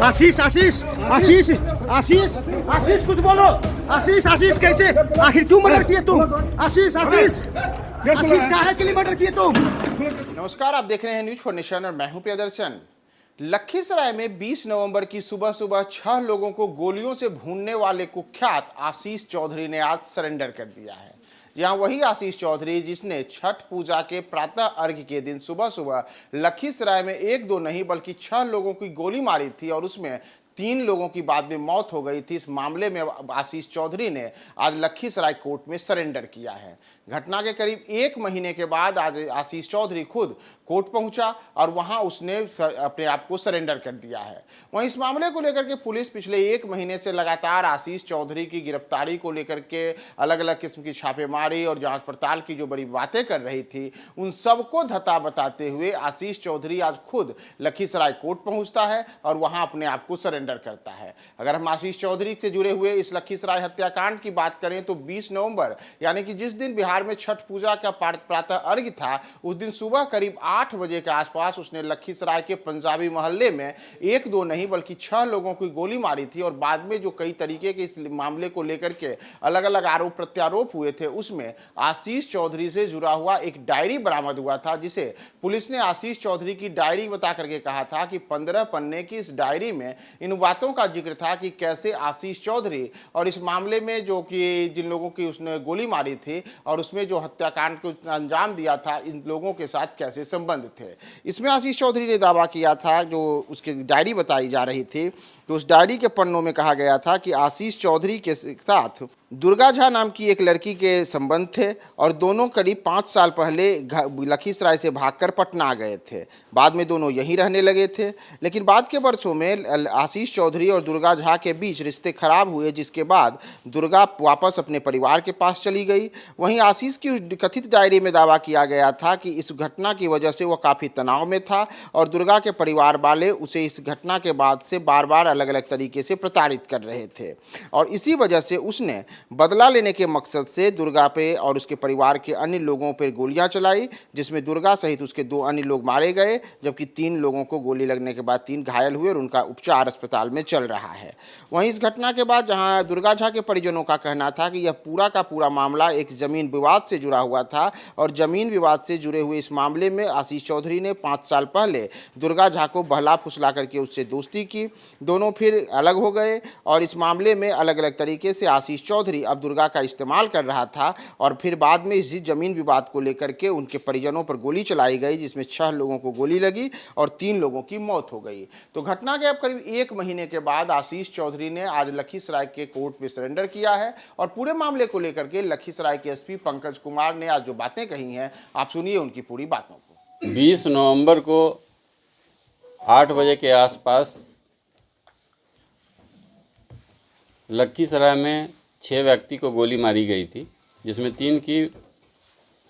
आशीष आशीष आशीष आशीष आशीष कुछ बोलो। आशीष आशीष कैसे, आखिर क्यों मर्डर किए तुम? आशीष आशीष आशीष काहे के लिए मर्डर किए तुम? नमस्कार, आप देख रहे हैं न्यूज फॉर नेशन और मैं हूं प्रियदर्शन। लखीसराय में 20 नवंबर की सुबह सुबह 6 लोगों को गोलियों से भूनने वाले कुख्यात आशीष चौधरी ने आज सरेंडर कर दिया है। जहां वही आशीष चौधरी जिसने छठ पूजा के प्रातः अर्घ्य के दिन सुबह सुबह लखीसराय में एक दो नहीं बल्कि 6 लोगों की गोली मारी थी और उसमें 3 लोगों की बाद में मौत हो गई थी। इस मामले में आशीष चौधरी ने आज लखीसराय कोर्ट में सरेंडर किया है। घटना के करीब 1 महीने के बाद आज आशीष चौधरी खुद कोर्ट पहुंचा और वहां उसने अपने आप को सरेंडर कर दिया है। वहीं इस मामले को लेकर के पुलिस पिछले 1 महीने से लगातार आशीष चौधरी की गिरफ्तारी को लेकर के अलग अलग किस्म की छापेमारी और जांच पड़ताल की जो बड़ी बातें कर रही थी, उन सबको धता बताते हुए आशीष चौधरी आज खुद लखीसराय कोर्ट पहुंचता है और वहां अपने आप को सरेंडर करता है। अगर हम आशीष चौधरी से जुड़े हुए इस लखीसराय हत्याकांड की बात करें तो 20 नवंबर यानी कि जिस दिन बिहार में छठ पूजा का प्रातः अर्घ्य था, उस दिन सुबह करीब 8 बजे के आसपास उसने लखीसराय के पंजाबी मोहल्ले में 1-2 नहीं बल्कि 6 लोगों की गोली मारी थी और बाद में जो कई तरीके के इस मामले को लेकर के अलग अलग आरोप प्रत्यारोप हुए थे, उसमें आशीष चौधरी से जुड़ा हुआ एक डायरी बरामद हुआ था, जिसे पुलिस ने आशीष चौधरी की डायरी बता करके कहा था कि 15 पन्ने की इस डायरी में इन बातों का जिक्र था कि कैसे आशीष चौधरी और इस मामले में जो कि जिन लोगों की उसने गोली मारी थी और उसमें जो हत्याकांड को अंजाम दिया था, इन लोगों के साथ कैसे संबंध थे। इसमें आशीष चौधरी ने दावा किया था, जो उसकी डायरी बताई जा रही थी, तो उस डायरी के पन्नों में कहा गया था कि आशीष चौधरी के साथ दुर्गा झा नाम की एक लड़की के संबंध थे और दोनों करीब 5 साल पहले लखीसराय से भागकर पटना आ गए थे। बाद में दोनों यहीं रहने लगे थे, लेकिन बाद के वर्षों में आशीष चौधरी और दुर्गा झा के बीच रिश्ते खराब हुए, जिसके बाद दुर्गा वापस अपने परिवार के पास चली गई। वहीं आशीष की कथित डायरी में दावा किया गया था कि इस घटना की वजह से वह काफ़ी तनाव में था और दुर्गा के परिवार वाले उसे इस घटना के बाद से बार बार अलग अलग तरीके से प्रताड़ित कर रहे थे और इसी वजह से उसने बदला लेने के मकसद से दुर्गा पे और उसके परिवार के अन्य लोगों पर गोलियां चलाई, जिसमें दुर्गा सहित उसके 2 अन्य लोग मारे गए, जबकि 3 लोगों को गोली लगने के बाद 3 घायल हुए और उनका उपचार अस्पताल में चल रहा है। वहीं इस घटना के बाद जहां दुर्गा झा के परिजनों का कहना था कि यह पूरा का पूरा मामला एक जमीन विवाद से जुड़ा हुआ था और जमीन विवाद से जुड़े हुए इस मामले में आशीष चौधरी ने 5 साल पहले दुर्गा झा को बहला फुसला करके उससे दोस्ती की। दोनों फिर अलग हो गए और इस मामले में अलग अलग तरीके से आशीष चौधरी अब दुर्गा का इस्तेमाल कर रहा था और फिर बाद में इसी जमीन विवाद को लेकर के उनके परिजनों पर गोली चलाई गई, जिसमें 6 लोगों को गोली लगी और 3 लोगों की मौत हो गई। तो घटना के अब करीब 1 महीने के बाद आशीष चौधरी ने आज लखीसराय के कोर्ट में सरेंडर किया है और पूरे मामले को लेकर के लखीसराय के एसपी पंकज कुमार ने आज जो बातें कही हैं, आप सुनिए उनकी पूरी बातों को। 20 नवंबर को 8 बजे के आसपास लखीसराय में 6 व्यक्ति को गोली मारी गई थी, जिसमें 3 की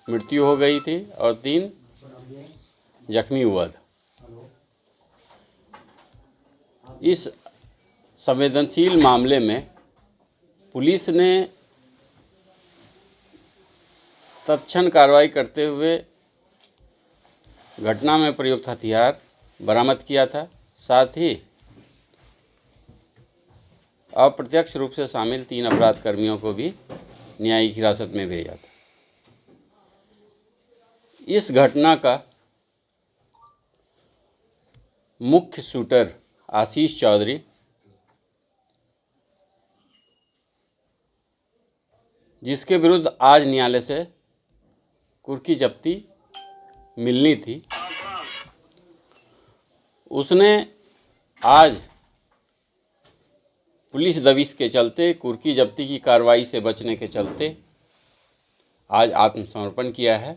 मृत्यु हो गई थी और 3 जख्मी हुआ था। इस संवेदनशील मामले में पुलिस ने तत्क्षण कार्रवाई करते हुए घटना में प्रयुक्त हथियार बरामद किया था, साथ ही अप्रत्यक्ष रूप से शामिल 3 अपराध कर्मियों को भी न्यायिक हिरासत में भेजा था। इस घटना का मुख्य शूटर आशीष चौधरी जिसके विरुद्ध आज न्यायालय से कुर्की जब्ती मिलनी थी, उसने आज पुलिस दबिश के चलते, कुर्की जब्ती की कार्रवाई से बचने के चलते आज आत्मसमर्पण किया है।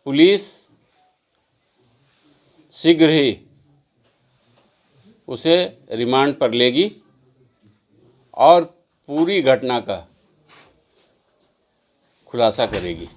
पुलिस शीघ्र ही उसे रिमांड पर लेगी और पूरी घटना का खुलासा करेगी।